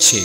6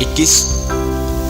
21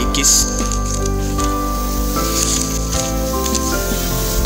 21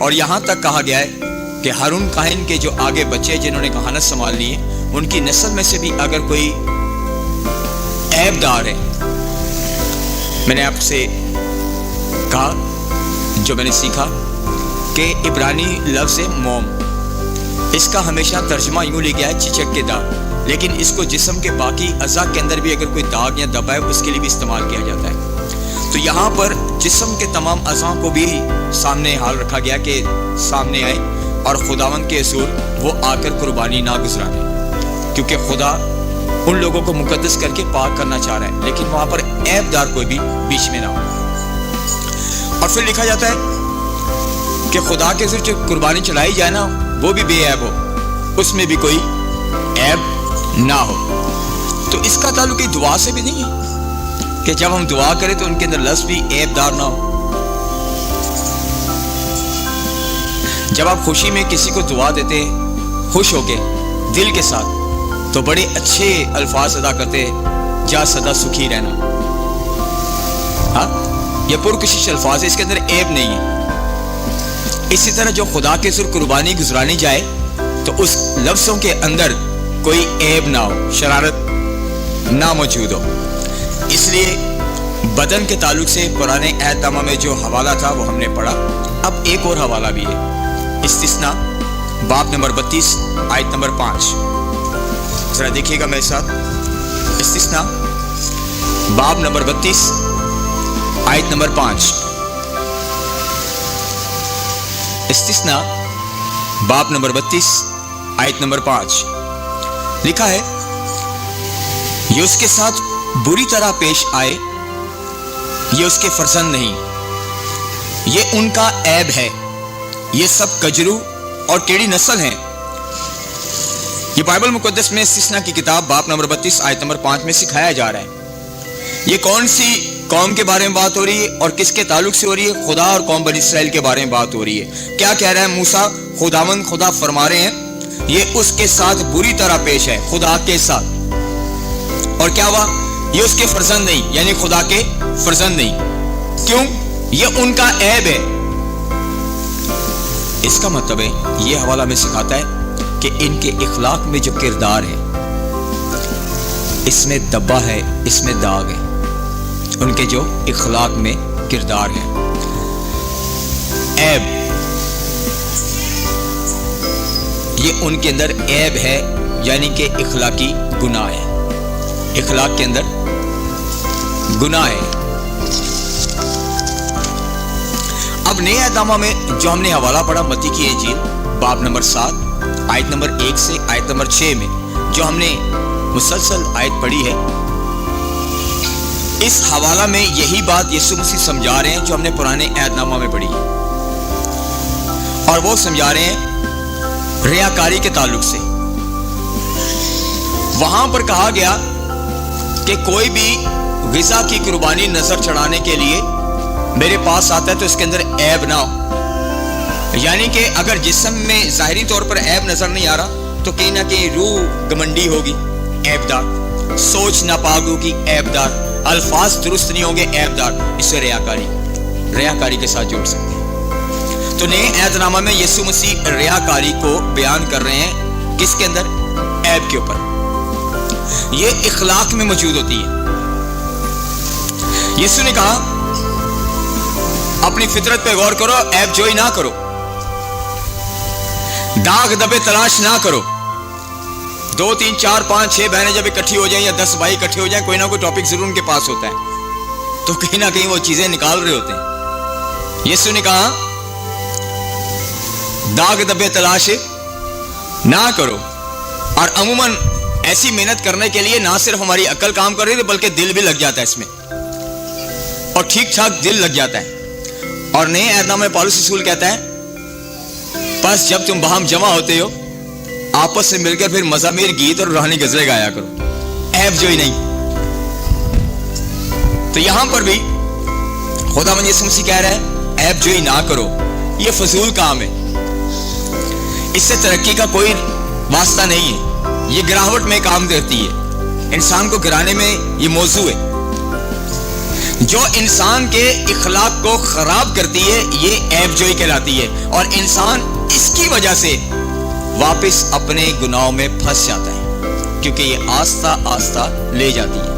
اور یہاں تک کہا گیا ہے کہ ہارون کاہن کے جو آگے بچے جنہوں نے کہانت سنبھال لی ہے، ان کی نسل میں سے بھی اگر کوئی عیب دار ہے، میں نے آپ سے کہا جو میں نے سیکھا کہ عبرانی لفظ موم، اس کا ہمیشہ ترجمہ یوں لیا گیا ہے چچک کے داغ، لیکن اس کو جسم کے باقی اعضاء کے اندر بھی اگر کوئی داغ یا دبا ہے اس کے لیے بھی استعمال کیا جاتا ہے۔ تو یہاں پر جسم کے تمام اعضاء کو بھی سامنے حال رکھا گیا کہ سامنے آئے اور خداوند کے حضور وہ آ کر قربانی نہ گزرانے، کیونکہ خدا ان لوگوں کو مقدس کر کے پاک کرنا چاہ رہا ہے، لیکن وہاں پر عیب دار کوئی بھی بیچ میں نہ ہو۔ اور پھر لکھا جاتا ہے کہ خدا کے حضور جو قربانی چڑھائی جائے نا وہ بھی بے عیب ہو، اس میں بھی کوئی عیب نہ ہو۔ تو اس کا تعلق ہی دعا سے بھی نہیں ہے کہ جب ہم دعا کریں تو ان کے اندر لفظ بھی عیب دار نہ ہو۔ جب آپ خوشی میں کسی کو دعا دیتے ہیں خوش ہو کے دل کے ساتھ، تو بڑے اچھے الفاظ ادا کرتے ہیں، جا سدا سکھی رہنا، ہاں یہ پرکشش الفاظ ہے، اس کے اندر عیب نہیں ہے۔ اسی طرح جو خدا کے سر قربانی گزرانی جائے تو اس لفظوں کے اندر کوئی عیب نہ ہو، شرارت نہ موجود ہو۔ اس لیے بدن کے تعلق سے پرانے عہد نامہ میں جو حوالہ تھا وہ ہم نے پڑھا۔ اب ایک اور حوالہ بھی ہے، استثناء باب نمبر 32 آیت نمبر 5، ذرا دیکھیے گا میرے ساتھ۔ استثناء باب نمبر 32 آیت نمبر 5، استثناء باب نمبر 32 آیت نمبر 5 لکھا ہے، یہ اس کے ساتھ بری طرح پیش آئے، یہ اس کے فرزند نہیں، یہ ان کا عیب ہے، یہ سب کجرو اور ٹیڑھی نسل ہیں۔ یہ بائبل مقدس میں استثناء کی کتاب باب نمبر 32 آیت نمبر 5 میں سکھایا جا رہا ہے۔ یہ کون سی قوم کے بارے میں بات ہو رہی ہے اور کس کے تعلق سے ہو رہی ہے؟ خدا اور قوم بنی اسرائیل کے بارے میں بات ہو رہی ہے۔ کیا کہہ رہا ہے موسیٰ؟ خدا فرما رہے ہیں یہ اس کے ساتھ بری طرح پیش ہے، خدا کے ساتھ۔ اور کیا ہوا؟ یہ اس کے فرزند نہیں، یعنی خدا کے فرزند نہیں۔ کیوں؟ یہ ان کا عیب ہے۔ اس کا مطلب ہے یہ حوالہ میں سکھاتا ہے کہ ان کے اخلاق میں جو کردار ہے، اس میں دبا ہے، اس میں داغ ہے، ان کے جو اخلاق میں کردار ہے۔ عیب، یہ ان کے اندر عیب ہے، یعنی کہ اخلاقی گناہ ہے، اخلاق کے اندر گناہ ہے۔ اب نئے عہد نامہ میں جو ہم نے حوالہ پڑھا متی کی انجیل باب نمبر 7 آیت نمبر 1 سے آیت نمبر 6 میں جو ہم نے مسلسل آیت پڑھی ہے، اس حوالہ میں یہی بات یسوع مسیح سمجھا رہے ہیں جو ہم نے پرانے عہد نامہ میں پڑھی ہے، اور وہ سمجھا رہے ہیں ریاکاری کے تعلق سے۔ وہاں پر کہا گیا کہ کوئی بھی غذا کی قربانی نظر چڑھانے کے لیے میرے پاس آتا ہے تو اس کے اندر عیب نہ ہو، یعنی کہ اگر جسم میں ظاہری طور پر عیب نظر نہیں آ رہا تو کہیں نہ کہیں روح گمنڈی ہوگی، عیب دار، سوچ ناپاک ہوگی، عیب دار، الفاظ درست نہیں ہوں گے، عیب دار، اسے ریاکاری کے ساتھ جوڑ سکتے ہیں۔ تو نئے عہد نامہ میں یسوع مسیح ریاکاری کو بیان کر رہے ہیں، کس کے اندر؟ عیب کے اوپر۔ یہ اخلاق میں موجود ہوتی ہے۔ یسوع نے کہا اپنی فطرت پہ غور کرو، عیب جوئی نہ کرو، داغ دبے تلاش نہ کرو۔ 2 3 4 5 6 بہنیں جب اکٹھی ہو جائیں یا 10 بھائی اکٹھے ہو جائیں، کوئی نہ کوئی ٹاپک ضرور ان کے پاس ہوتا ہے، تو کہیں نہ کہیں وہ چیزیں نکال رہے ہوتے ہیں۔ یسوع نے کہا داغ دبے تلاش نہ کرو، اور عموماً ایسی محنت کرنے کے لیے نہ صرف ہماری عقل کام کر رہی ہے بلکہ دل بھی لگ جاتا ہے اس میں، اور ٹھیک ٹھاک دل لگ جاتا ہے۔ اور نئے عہد نامہ میں پالوس رسول کہتا ہے بس جب تم باہم جمع ہوتے ہو آپس سے مل کر پھر مزامیر گیت اور روحانی غزلیں گایا کرو، عیب جوئی نہیں۔ تو یہاں پر بھی خداوند یسوع مسیح کہہ رہا ہے عیب جوئی نہ کرو، یہ فضول کام ہے، اس سے ترقی کا کوئی واسطہ نہیں ہے، یہ گراوٹ میں کام کرتی ہے، انسان کو گرانے میں یہ موضوع ہے۔ جو انسان کے اخلاق کو خراب کرتی ہے یہ عیب جوئی کہلاتی ہے، اور انسان اس کی وجہ سے واپس اپنے گناہوں میں پھنس جاتا ہے، کیونکہ یہ آہستہ آہستہ لے جاتی ہے۔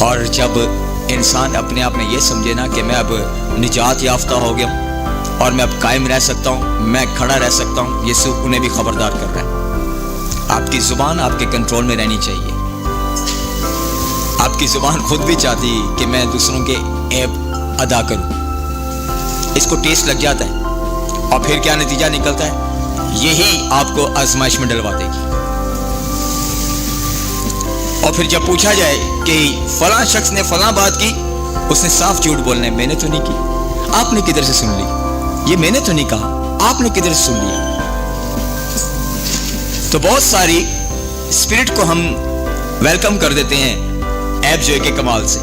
اور جب انسان اپنے آپ میں یہ سمجھے نا کہ میں اب نجات یافتہ ہو گیا اور میں اب قائم رہ سکتا ہوں، میں کھڑا رہ سکتا ہوں، یسوع انہیں بھی خبردار کر رہا ہے۔ آپ کی زبان آپ کے کنٹرول میں رہنی چاہیے۔ آپ کی زبان خود بھی چاہتی ہے کہ میں دوسروں کے عیب ادا کروں، اس کو ٹیسٹ لگ جاتا ہے، اور پھر کیا نتیجہ نکلتا ہے؟ یہی آپ کو آزمائش میں ڈلوا دے گی۔ اور پھر جب پوچھا جائے کہ فلاں شخص نے فلاں بات کی، اس نے صاف جھوٹ بولنا ہے، میں نے تو نہیں کی، آپ نے کدھر سے سن لی؟ یہ میں نے تو نہیں کہا، آپ نے کدھر سے سن لیا؟ تو بہت ساری اسپرٹ کو ہم ویلکم کر دیتے ہیں عیب جوئی کے کمال سے۔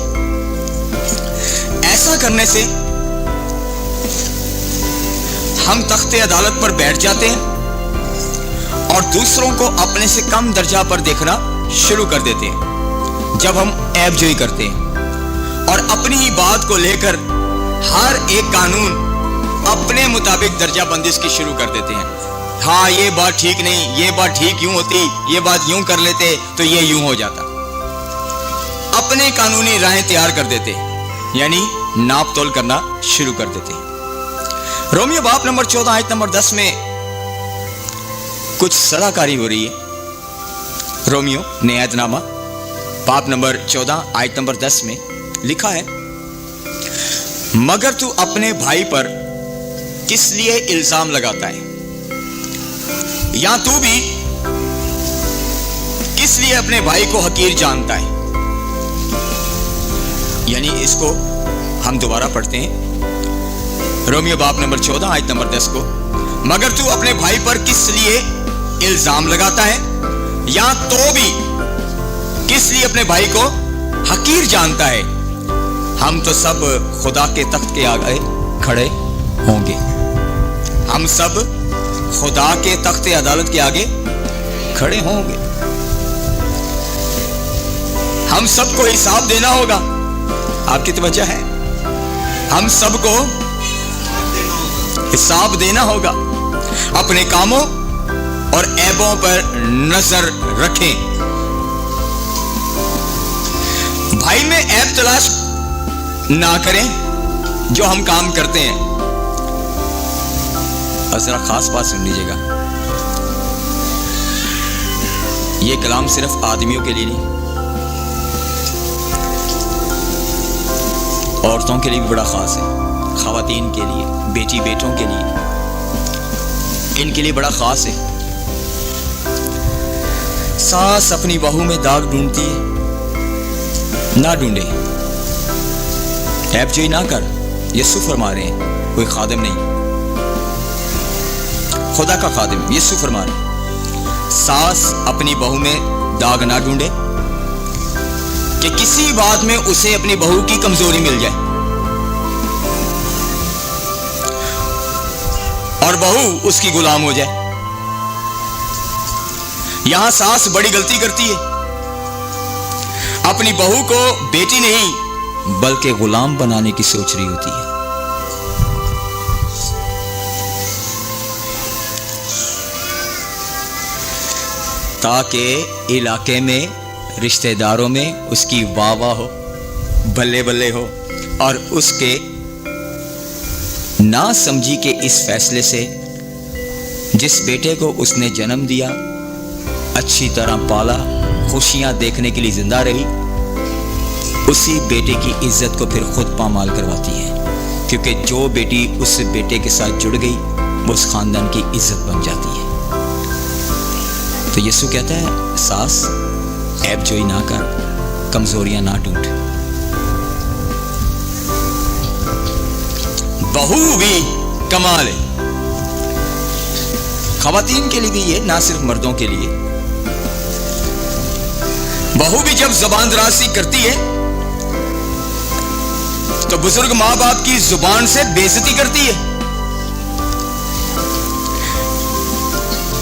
ایسا کرنے سے ہم تخت عدالت پر بیٹھ جاتے ہیں اور دوسروں کو اپنے سے کم درجہ پر دیکھنا شروع کر دیتے ہیں۔ جب ہم عیب جوئی کرتے ہیں اور اپنی ہی بات کو لے کر ہر ایک قانون اپنے مطابق درجہ بندی اس کی شروع کر دیتے ہیں، ہاں یہ بات ٹھیک نہیں، یہ بات ٹھیک یوں ہوتی، یہ بات یوں کر لیتے تو یہ یوں ہو جاتا، اپنے قانونی راہیں تیار کر دیتے، یعنی ناپ تول کرنا شروع کر دیتے ہیں۔ رومیو باب نمبر 14 آیت نمبر 10 میں کچھ صلاح کاری ہو رہی ہے۔ رومیو نیت نامہ باب نمبر 14 آیت نمبر 10 میں لکھا ہے، مگر تو اپنے بھائی پر کس لیے الزام لگاتا ہے، یا تو بھی کس لیے اپنے بھائی کو حقیر جانتا ہے؟ یعنی اس کو ہم دوبارہ پڑھتے ہیں، رومیو باب نمبر 14 آیت نمبر 10 کو، مگر تو اپنے بھائی پر کس لیے الزام لگاتا ہے، یا تو بھی کس لیے اپنے بھائی کو حقیر جانتا ہے؟ ہم تو سب خدا کے تخت کے آگے کھڑے ہوں گے، ہم سب خدا کے تخت عدالت کے آگے کھڑے ہوں گے، ہم سب کو حساب دینا ہوگا۔ آپ کی توجہ ہے؟ ہم سب کو حساب دینا ہوگا۔ اپنے کاموں اور عیبوں پر نظر رکھیں۔ بھائی میں عیب تلاش نہ کریں جو ہم کام کرتے ہیں۔ اور ذرا خاص بات سن لیجیے گا، یہ کلام صرف آدمیوں کے لیے نہیں، عورتوں کے لیے بھی بڑا خاص ہے، خواتین کے لیے، بیٹی بیٹوں کے لیے، ان کے لیے بڑا خاص ہے۔ ساس اپنی بہو میں داغ ڈھونڈتی ہے، نہ ڈھونڈے، عیب جوئی نہ کر۔ یسوع فرما رہے ہیں، کوئی خادم نہیں، خدا کا خادم یسوع فرما رہے ہیں، ساس اپنی بہو میں داغ نہ ڈھونڈے کہ کسی بات میں اسے اپنی بہو کی کمزوری مل جائے، اور بہو اس کی غلام ہو جائے۔ یہاں ساس بڑی غلطی کرتی ہے، اپنی بہو کو بیٹی نہیں بلکہ غلام بنانے کی سوچ رہی ہوتی ہے۔ تاکہ علاقے میں، رشتہ داروں میں اس کی واہ واہ ہو، بلے بلے ہو، اور اس کے نہ سمجھی کے اس فیصلے سے جس بیٹے کو اس نے جنم دیا، اچھی طرح پالا، خوشیاں دیکھنے کے لیے زندہ رہی، اسی بیٹے کی عزت کو پھر خود پامال کرواتی ہے، کیونکہ جو بیٹی اس بیٹے کے ساتھ جڑ گئی وہ اس خاندان کی عزت بن جاتی ہے۔ تو یسوع کہتا ہے، ساس عیب جوئی نہ کر، کمزوریاں نہ ڈھونڈ۔ بہو بھی کمال ہے، خواتین کے لیے بھی یہ، نہ صرف مردوں کے لیے۔ بہو بھی جب زبان درازی کرتی ہے تو بزرگ ماں باپ کی زبان سے بے عزتی کرتی ہے۔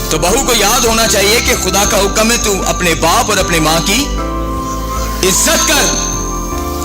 تو بہو کو یاد ہونا چاہیے کہ خدا کا حکم ہے تو اپنے باپ اور اپنے ماں کی عزت کر،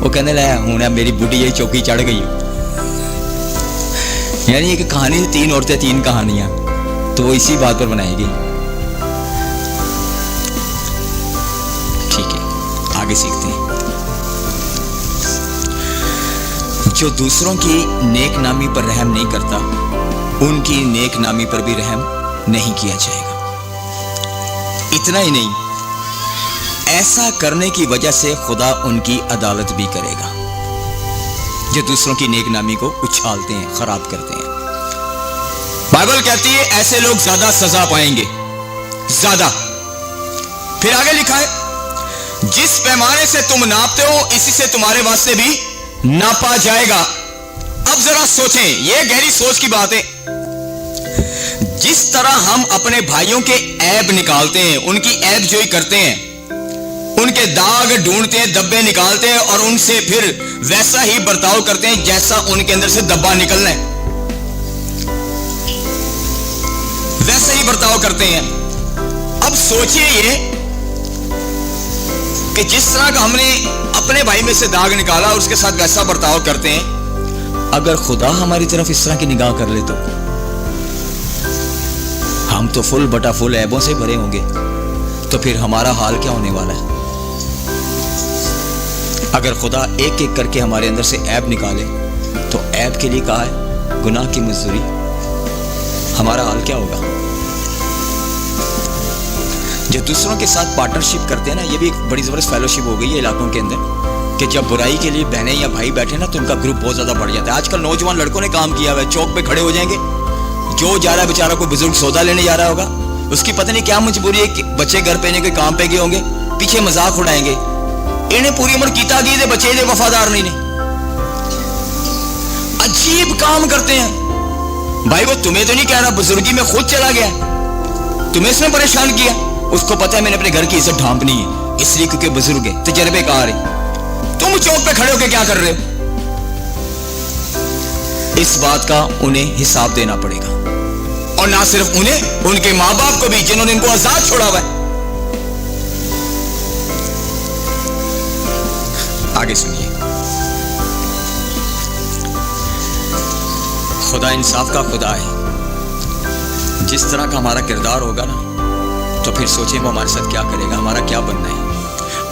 وہ کہنے لگا ہوں میری بڈھی یہ چوکی چڑھ گئی. یعنی ایک کہانی 3 عورتیں 3 کہانیاں, تو وہ اسی بات پر بنائی گئی. ٹھیک ہے, آگے سیکھتے ہیں. جو دوسروں کی نیک نامی پر رحم نہیں کرتا, ان کی نیک نامی پر بھی رحم نہیں کیا جائے گا. اتنا ہی نہیں, ایسا کرنے کی وجہ سے خدا ان کی عدالت بھی کرے گا جو دوسروں کی نیک نامی کو اچھالتے ہیں, خراب کرتے ہیں. بائبل کہتی ہے ایسے لوگ زیادہ سزا پائیں گے, زیادہ. پھر آگے لکھا ہے جس پیمانے سے تم ناپتے ہو اسی سے تمہارے واسطے بھی ناپا جائے گا. اب ذرا سوچیں, یہ گہری سوچ کی بات ہے. جس طرح ہم اپنے بھائیوں کے عیب نکالتے ہیں, ان کی عیب جوئی کرتے ہیں, ان کے داغ ڈھونڈتے ہیں, دبے نکالتے ہیں اور ان سے پھر ویسا ہی برتاؤ کرتے ہیں جیسا ان کے اندر سے دبا نکلنا ہے, ویسا ہی برتاؤ کرتے ہیں. اب سوچئے یہ کہ جس طرح کا ہم نے اپنے بھائی میں سے داغ نکالا اور اس کے ساتھ ویسا برتاؤ کرتے ہیں, اگر خدا ہماری طرف اس طرح کی نگاہ کر لے تو ہم تو فل بٹا فل عیبوں سے بھرے ہوں گے. تو پھر ہمارا حال کیا ہونے والا ہے؟ اگر خدا ایک ایک کر کے ہمارے اندر سے عیب نکالے تو عیب کے لیے کہا ہے گناہ کی مزدوری, ہمارا حال کیا ہوگا؟ جو دوسروں کے ساتھ پارٹنرشپ کرتے ہیں نا, یہ بھی ایک بڑی زبردست فیلوشپ ہو گئی ہے علاقوں کے اندر کہ جب برائی کے لیے بہنیں یا بھائی بیٹھے نا تو ان کا گروپ بہت زیادہ بڑھ جاتا ہے. آج کل نوجوان لڑکوں نے کام کیا ہوا ہے, چوک پہ کھڑے ہو جائیں گے, جو جا رہا ہے بیچارہ کوئی بزرگ سودا لینے جا رہا ہوگا, اس کی پتہ نہیں کیا مجبوری ہے کہ بچے گھر پہ کے کام پہ گئے ہوں گے, پیچھے مذاق اڑائیں گے. انہیں پوری عمر کیتا گئی دے بچے دے وفادار نہیں نے, عجیب کام کرتے ہیں. بھائی وہ تمہیں تو نہیں کہہ رہا, بزرگی میں خود چلا گیا, تمہیں اس نے پریشان کیا, اس کو پتہ ہے میں نے اپنے گھر کی عزت ڈھانپنی ہے, اس لیے کیونکہ بزرگ ہے, تجربے کار ہے. تم چوک پہ کھڑے ہو کے کیا کر رہے ہو؟ اس بات کا انہیں حساب دینا پڑے گا, اور نہ صرف انہیں, ان کے ماں باپ کو بھی جنہوں نے ان کو آزاد چھوڑا ہوا ہے. آگے سنیے. خدا انصاف کا خدا ہے. جس طرح کا ہمارا کردار ہوگا نا تو پھر سوچیں وہ ہمارے ساتھ کیا کرے گا, ہمارا کیا بننا ہے.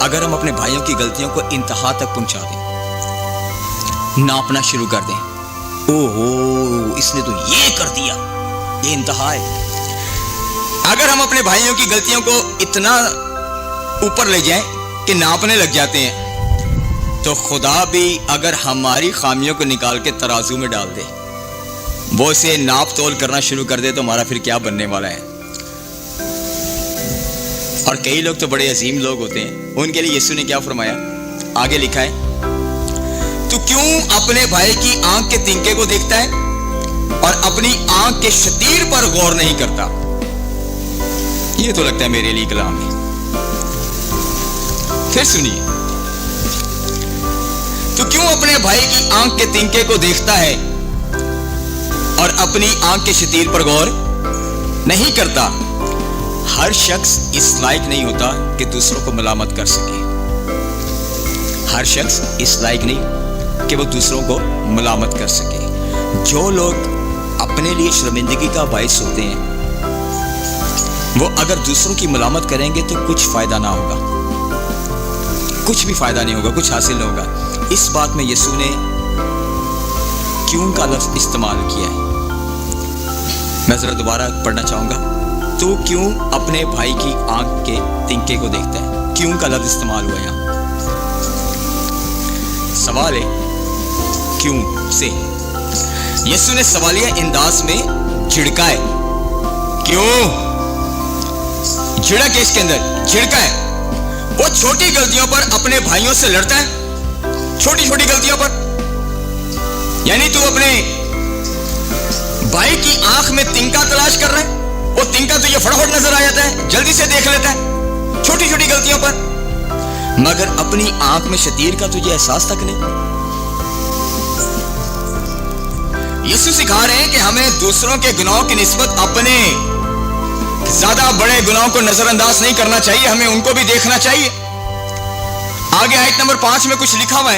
اگر ہم اپنے بھائیوں کی غلطیوں کو انتہا تک پہنچا دیں, ناپنا شروع کر دیں, اوہو اس نے تو یہ کر دیا, یہ انتہا ہے. اگر ہم اپنے بھائیوں کی غلطیوں کو اتنا اوپر لے جائیں کہ ناپنے لگ جاتے ہیں, تو خدا بھی اگر ہماری خامیوں کو نکال کے ترازو میں ڈال دے, وہ اسے ناپ تول کرنا شروع کر دے, تو ہمارا پھر کیا بننے والا ہے. اور کئی لوگ تو بڑے عظیم لوگ ہوتے ہیں, ان کے لیے یسوع نے کیا فرمایا؟ آگے لکھا ہے تو کیوں اپنے بھائی کی آنکھ کے تنکے کو دیکھتا ہے اور اپنی آنکھ کے شتیر پر غور نہیں کرتا. یہ تو لگتا ہے میرے لیے کلام ہے. پھر سنیے, تو کیوں اپنے بھائی کی آنکھ کے تنکے کو دیکھتا ہے اور اپنی آنکھ کے شتیر پر غور نہیں کرتا. ہر شخص اس لائق نہیں ہوتا کہ دوسروں کو ملامت کر سکے. ہر شخص اس لائق نہیں کہ وہ دوسروں کو ملامت کر سکے. جو لوگ اپنے لیے شرمندگی کا باعث ہوتے ہیں, وہ اگر دوسروں کی ملامت کریں گے تو کچھ فائدہ نہ ہوگا, کچھ بھی فائدہ نہیں ہوگا, کچھ حاصل نہیں ہوگا. اس بات میں یسوع نے کیوں کا لفظ استعمال کیا ہے. میں ذرا دوبارہ پڑھنا چاہوں گا. تو کیوں اپنے بھائی کی آنکھ کے تنکے کو دیکھتا ہے, کیوں کا لفظ استعمال ہوا یہاں. سوال ہے کیوں سے. یسوع نے سوالیہ انداز میں جھڑکا ہے. کیوں جھڑک ہے, اس کے اندر جھڑکا ہے. وہ چھوٹی غلطیوں پر اپنے بھائیوں سے لڑتا ہے, چھوٹی چھوٹی غلطیوں پر. یعنی تو اپنے بھائی کی آنکھ میں تنکا تلاش کر رہا ہے, وہ تنکا تجھے فٹافٹ نظر آ جاتا ہے, جلدی سے دیکھ لیتا ہے چھوٹی چھوٹی غلطیوں پر, مگر اپنی آنکھ میں شتیر کا تجھے احساس تک نہیں. یسوع سکھا رہے ہیں کہ ہمیں دوسروں کے گناہوں کی نسبت اپنے زیادہ بڑے گناہوں کو نظر انداز نہیں کرنا چاہیے, ہمیں ان کو بھی دیکھنا چاہیے. آگے آیت نمبر 5 میں کچھ لکھا ہوا ہے,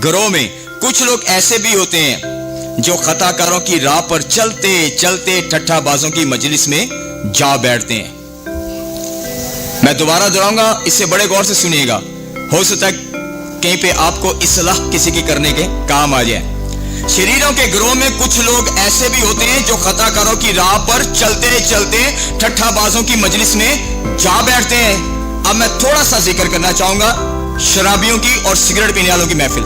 گروہ میں کچھ لوگ ایسے بھی ہوتے ہیں جو خطا کاروں کی راہ پر چلتے چلتے ٹھٹھا بازوں کی مجلس میں جا بیٹھتے ہیں. میں دوبارہ دہراؤں گا, اس سے بڑے غور سے سنیے گا, ہو سکتا ہے کہیں پہ آپ کو اصلاح کسی کی کرنے کے کام آ جائے. شریروں کے گروہ میں کچھ لوگ ایسے بھی ہوتے ہیں جو خطا کاروں کی راہ پر چلتے چلتے ٹھٹھا بازوں کی مجلس میں جا بیٹھتے ہیں. اب میں تھوڑا سا ذکر کرنا چاہوں گا شرابیوں کی اور سگریٹ پینے والوں کی محفل.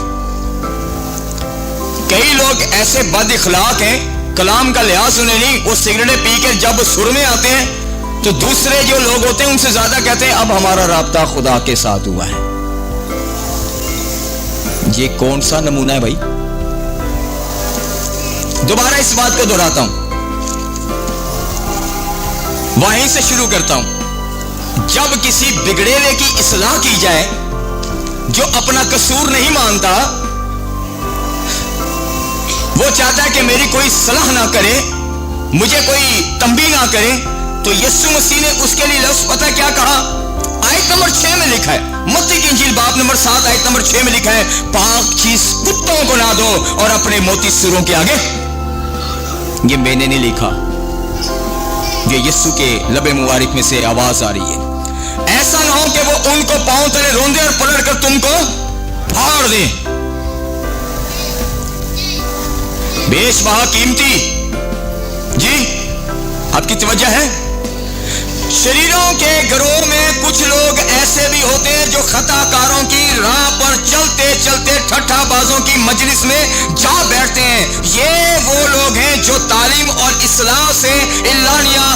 کئی لوگ ایسے بد اخلاق ہیں, کلام کا لحاظ انہیں نہیں, وہ سگریٹیں پی کے جب سر میں آتے ہیں تو دوسرے جو لوگ ہوتے ہیں ان سے زیادہ کہتے ہیں اب ہمارا رابطہ خدا کے ساتھ ہوا ہے. یہ کون سا نمونہ ہے بھائی؟ دوبارہ اس بات کو دہراتا ہوں, وہیں سے شروع کرتا ہوں. جب کسی بگڑیلے کی اصلاح کی جائے جو اپنا قصور نہیں مانتا, وہ چاہتا ہے کہ میری کوئی صلاح نہ کرے, مجھے کوئی تنبیہ نہ کرے, تو یسوع مسیح نے اس کے لیے لفظ پتہ کیا کہا؟ آیت نمبر 6 میں لکھا ہے, متی کی انجیل باب نمبر 7 آیت نمبر 6 میں لکھا ہے, پاک چیز کتوں کو نہ دو اور اپنے موتی سوروں کے آگے. یہ میں نے نہیں لکھا, یہ یسوع کے لب مبارک میں سے آواز آ رہی ہے. ایسا نہ ہو کہ وہ ان کو پاؤں تلے روندے اور پلٹ کر تم کو پھاڑ دیں. بیش بہا قیمتی, جی آپ کی توجہ ہے. شریروں کے گروہ میں کچھ لوگ ایسے بھی ہوتے ہیں جو خطا کاروں کی راہ پر چلتے چلتے ٹھٹھا بازوں کی مجلس میں جا بیٹھتے ہیں. یہ وہ لوگ ہیں جو تعلیم اور اصلاح سے اعلانیہ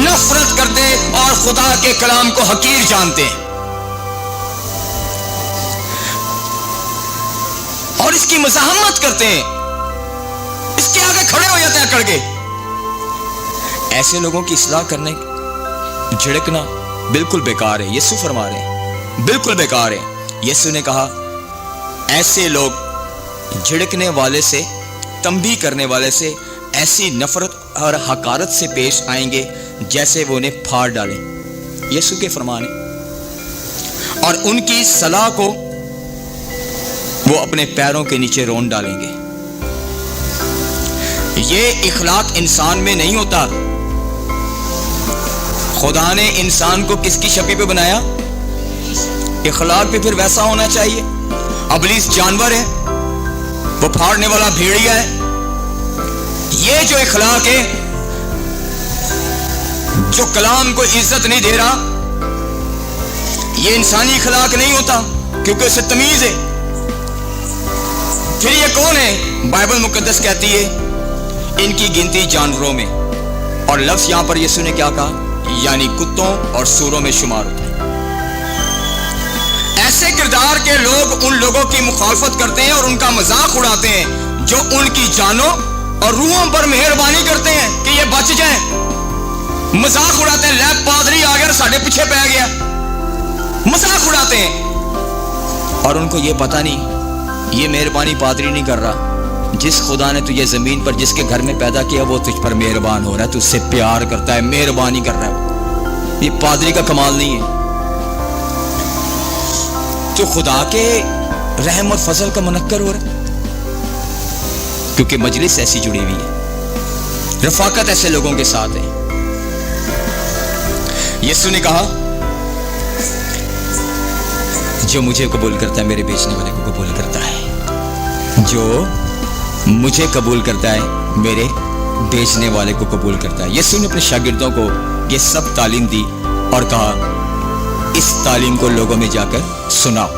نفرت کرتے اور خدا کے کلام کو حقیر جانتے ہیں اور اس کی مزاحمت کرتے ہیں, اس کے آگے کھڑے ہو جاتے ہیں اکڑ کے. ایسے لوگوں کی اصلاح کرنے جھڑکنا بالکل بیکار ہے. یسوع فرما رہے ہیں بالکل بیکار ہے. یسوع نے کہا ایسے لوگ جھڑکنے والے سے, تنبیہ کرنے والے سے ایسی نفرت اور حقارت سے پیش آئیں گے جیسے وہ انہیں پھاڑ ڈالیں. یسوع کے فرمان ہے, اور ان کی صلاح کو وہ اپنے پیروں کے نیچے رون ڈالیں گے. یہ اخلاق انسان میں نہیں ہوتا. خدا نے انسان کو کس کی شکل پہ بنایا؟ اخلاق بھی پھر ویسا ہونا چاہیے. ابلیس جانور ہے, وہ پھاڑنے والا بھیڑیا ہے. یہ جو اخلاق ہے, جو کلام کو عزت نہیں دے رہا, یہ انسانی اخلاق نہیں ہوتا کیونکہ اسے تمیز ہے. پھر یہ کون ہے؟ بائبل مقدس کہتی ہے ان کی گنتی جانوروں میں, اور لفظ یہاں پر یسوع نے کیا کہا؟ یعنی کتوں اور سوروں میں شمار ہوتے ہیں. ایسے کردار کے لوگ ان لوگوں کی مخالفت کرتے ہیں اور ان کا مذاق اڑاتے ہیں جو ان کی جانوں اور روحوں پر مہربانی کرتے ہیں کہ یہ بچ جائیں. مذاق اڑاتے ہیں, لیب پادری آ گیا ساڑھے پیچھے پہ گیا, مذاق اڑاتے ہیں. اور ان کو یہ پتہ نہیں یہ مہربانی پادری نہیں کر رہا, جس خدا نے تجھے زمین پر جس کے گھر میں پیدا کیا وہ تجھ پر مہربان ہو رہا ہے, تجھ سے پیار کرتا ہے, مہربانی کر رہا ہے. یہ پادری کا کمال نہیں ہے, تو خدا کے رحم اور فضل کا منکر ہو رہا ہے, کیونکہ مجلس ایسی جڑی ہوئی ہے, رفاقت ایسے لوگوں کے ساتھ ہے. یسوع نے کہا جو مجھے قبول کرتا ہے میرے بیچنے والے کو قبول کرتا ہے, جو مجھے قبول کرتا ہے میرے بیچنے والے کو قبول کرتا ہے. یسوع نے اپنے شاگردوں کو یہ سب تعلیم دی اور کہا اس تعلیم کو لوگوں میں جا کر سناؤ,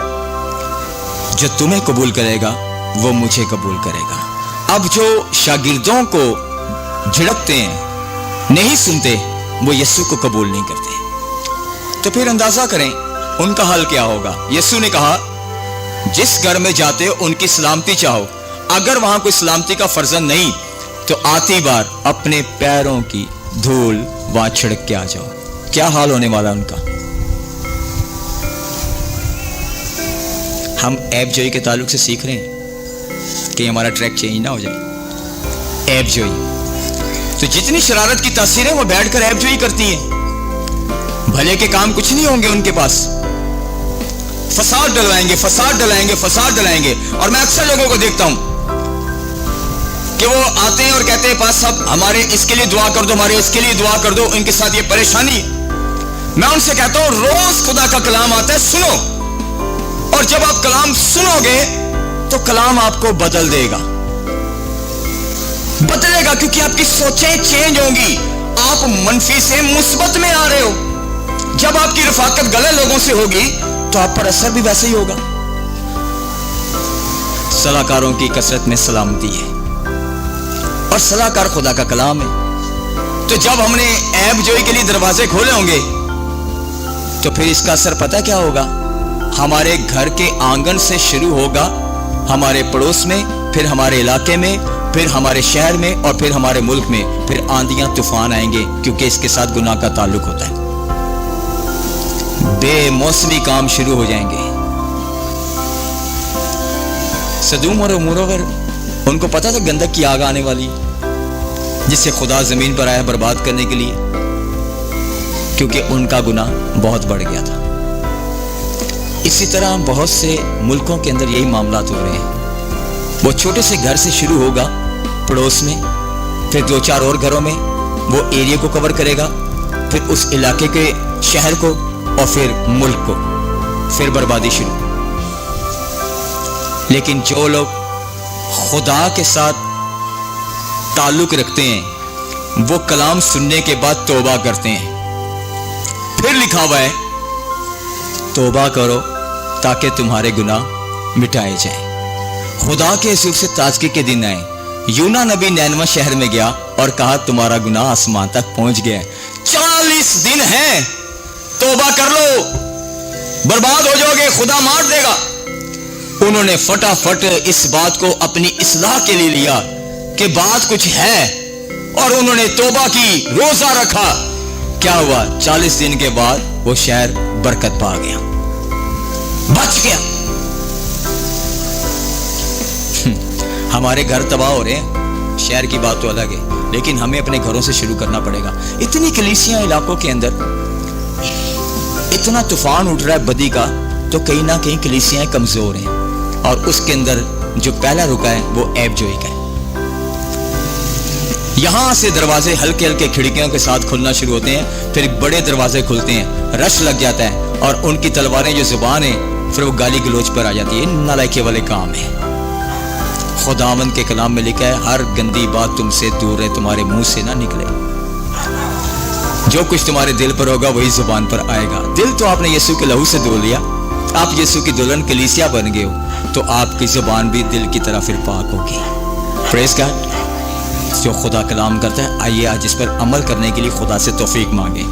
جو تمہیں قبول کرے گا وہ مجھے قبول کرے گا. اب جو شاگردوں کو جھڑکتے ہیں, نہیں سنتے, وہ یسوع کو قبول نہیں کرتے, تو پھر اندازہ کریں ان کا حل کیا ہوگا. یسوع نے کہا جس گھر میں جاتے ہو ان کی سلامتی چاہو, اگر وہاں کوئی سلامتی کا فرزند نہیں تو آتی بار اپنے پیروں کی دھول وہاں چھڑک کے آ جاؤ. کیا حال ہونے والا ان کا؟ ہم ایب جوئی کے تعلق سے سیکھ رہے ہیں کہ ہمارا ٹریک چینج نہ ہو جائے. ایب جوئی, تو جتنی شرارت کی تاثیریں وہ بیٹھ کر ایب جوئی کرتی ہیں, بھلے کے کام کچھ نہیں ہوں گے ان کے پاس, فساد ڈلوائیں گے، فساد ڈلائیں گے، فساد ڈلائیں گے. اور میں اکثر لوگوں کو دیکھتا ہوں کہ وہ آتے ہیں اور کہتے ہیں پاس صاحب ہمارے اس کے لیے دعا کر دو، ہمارے اس کے لیے دعا کر دو، ان کے ساتھ یہ پریشانی. میں ان سے کہتا ہوں روز خدا کا کلام آتا ہے، سنو، اور جب آپ کلام سنو گے تو کلام آپ کو بدل دے گا، بدلے گا، کیونکہ آپ کی سوچیں چینج ہوں گی. آپ منفی سے مثبت میں آ رہے ہو. جب آپ کی رفاقت غلط لوگوں سے ہوگی تو آپ پر اثر بھی ویسے ہی ہوگا. صلاح کاروں کی کثرت میں سلامتی ہے، اور صلاح کار خدا کا کلام ہے. تو جب ہم نے عیب جوئی کے لیے دروازے کھولے ہوں گے تو پھر اس کا اثر پتہ کیا ہوگا؟ ہمارے گھر کے آنگن سے شروع ہوگا، ہمارے پڑوس میں، پھر ہمارے علاقے میں، پھر ہمارے شہر میں، اور پھر ہمارے ملک میں. پھر آندیاں طوفان آئیں گے، کیونکہ اس کے ساتھ گناہ کا تعلق ہوتا ہے. بے موسمی کام شروع ہو جائیں گے. سدوم اور عمورہ پر ان کو پتا تھا گندک کی آگ آنے والی، جس سے خدا زمین پر آیا برباد کرنے کے لیے، کیونکہ ان کا گناہ بہت بڑھ گیا تھا. اسی طرح بہت سے ملکوں کے اندر یہی معاملات ہو رہے ہیں. وہ چھوٹے سے گھر سے شروع ہوگا، پڑوس میں، پھر 2-4 اور گھروں میں، وہ ایریا کو کور کرے گا، پھر اس علاقے کے شہر کو، اور پھر ملک کو، پھر بربادی شروع. لیکن جو لوگ خدا کے ساتھ تعلق رکھتے ہیں وہ کلام سننے کے بعد توبہ کرتے ہیں. پھر لکھا ہوا ہے توبہ کرو تاکہ تمہارے گناہ مٹائے جائیں. خدا کے حضور سے تازگی کے دن آئے. یونا نبی نینوہ شہر میں گیا اور کہا تمہارا گناہ آسمان تک پہنچ گیا ہے، 40 دن ہیں، توبہ کر لو، برباد ہو جاؤ گے، خدا مار دے گا. انہوں نے فٹافٹ اس بات کو اپنی اصلاح کے لیے لیا کہ بات کچھ ہے، اور انہوں نے توبہ کی، روزہ رکھا. کیا ہوا؟ 40 دن کے بعد وہ شہر برکت پا گیا، بچ گیا. ہمارے گھر تباہ ہو رہے ہیں، شہر کی بات تو الگ ہے، لیکن ہمیں اپنے گھروں سے شروع کرنا پڑے گا. اتنی کلیسیاں علاقوں کے اندر، اتنا طوفان اٹھ رہا ہے بدی کا، تو کہیں نہ کہیں کلیسیاں کمزور ہیں، اور اس کے اندر جو پہلا رکا ہے وہ عیب جوئی کا ہے. یہاں سے دروازے ہلکے ہلکے کھڑکیوں کے ساتھ کھلنا شروع ہوتے ہیں، پھر بڑے دروازے کھلتے ہیں، رش لگ جاتا ہے، اور ان کی تلواریں جو زبان ہیں پھر وہ گالی گلوچ پر آ جاتی ہے. نالائکی والے کام ہے. خداوند کے کلام میں لکھا ہے ہر گندی بات تم سے دور رہے، تمہارے منہ سے نہ نکلے. جو کچھ تمہارے دل پر ہوگا وہی زبان پر آئے گا. دل تو آپ نے یسوع کے لہو سے دھو لیا، آپ یسوع کی دلہن کلیسیا بن گئے ہو، تو آپ کی زبان بھی دل کی طرح پھر پاک ہوگی. پریز گاڈ. جو خدا کلام کرتا ہے، آئیے آج اس پر عمل کرنے کے لیے خدا سے توفیق مانگیں.